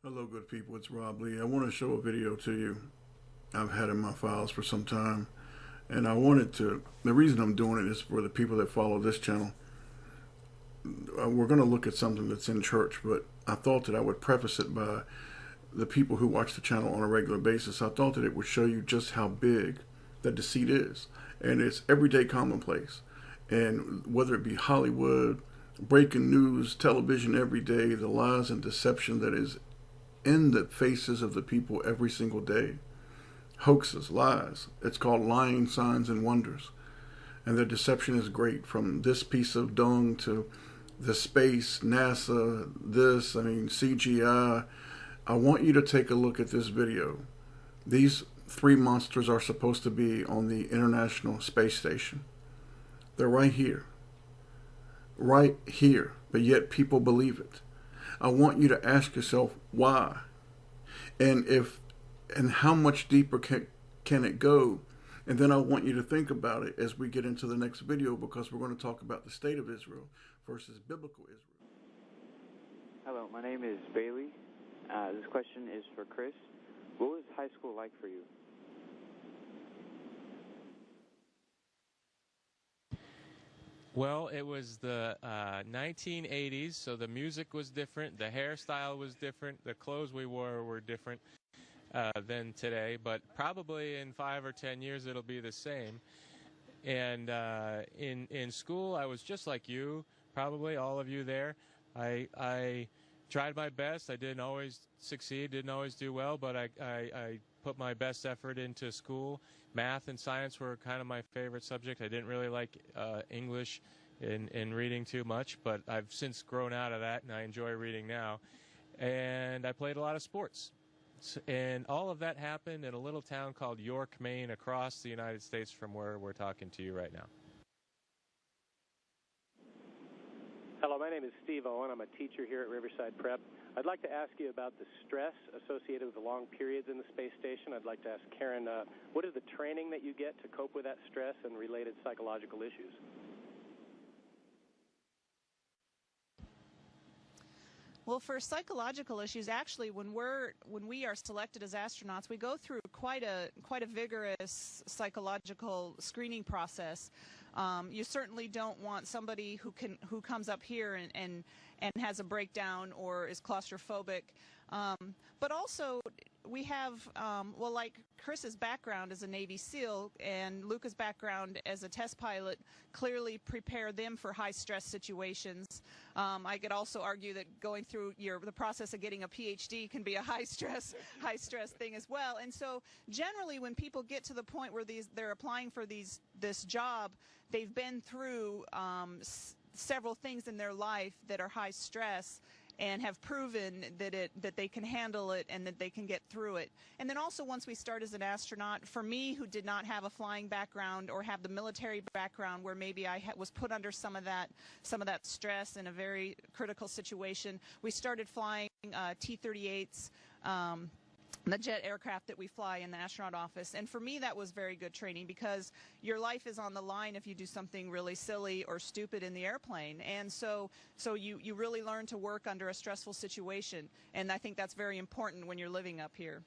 Hello, good people. It's Rob Lee. I want to show a video to you I've had in my files for some time. And the reason I'm doing it is for the people that follow this channel. We're going to look at something that's in church, but I thought that I would preface it by the people who watch the channel on a regular basis. I thought that it would show you just how big the deceit is. And it's everyday commonplace. And whether it be Hollywood, breaking news, television every day, the lies and deception that is in the faces of the people every single day. Hoaxes, lies. It's called lying signs and wonders. And the deception is great, from this piece of dung to the space, NASA, CGI. I want you to take a look at this video. These three monsters are supposed to be on the International Space Station. They're right here. Right here. But yet people believe it. I want you to ask yourself why. And how much deeper can it go? And then I want you to think about it as we get into the next video, because we're going to talk about the state of Israel versus biblical Israel. Hello, my name is Bailey. This question is for Chris. What was high school like for you? Well, it was the 1980s, so the music was different, the hairstyle was different, the clothes we wore were different than today, but probably in 5 or 10 years it'll be the same. And in school, I was just like you, probably all of you there. I tried my best. I didn't always succeed, didn't always do well, but I put my best effort into school. Math and science were kind of my favorite subject. I didn't really like English and reading too much, but I've since grown out of that, and I enjoy reading now. And I played a lot of sports. And all of that happened in a little town called York, Maine, across the United States from where we're talking to you right now. Hello, my name is Steve Owen. I'm a teacher here at Riverside Prep. I'd like to ask you about the stress associated with the long periods in the space station. I'd like to ask Karen, what is the training that you get to cope with that stress and related psychological issues? Well, for psychological issues, actually, when we are selected as astronauts, we go through quite a vigorous psychological screening process. You certainly don't want somebody who comes up here and has a breakdown or is claustrophobic. But also, we have, like Chris's background as a Navy SEAL and Luca's background as a test pilot clearly prepare them for high-stress situations. I could also argue that going through the process of getting a PhD can be a high-stress thing as well. And so, generally, when people get to the point where they're applying for this job, they've been through several things in their life that are high stress, and have proven that they can handle it and that they can get through it. And then also, once we start as an astronaut, for me, who did not have a flying background or have the military background where maybe I was put under some of that stress in a very critical situation, we started flying T-38s, the jet aircraft that we fly in the astronaut office. And for me, that was very good training, because your life is on the line if you do something really silly or stupid in the airplane. And so you really learn to work under a stressful situation. And I think that's very important when you're living up here.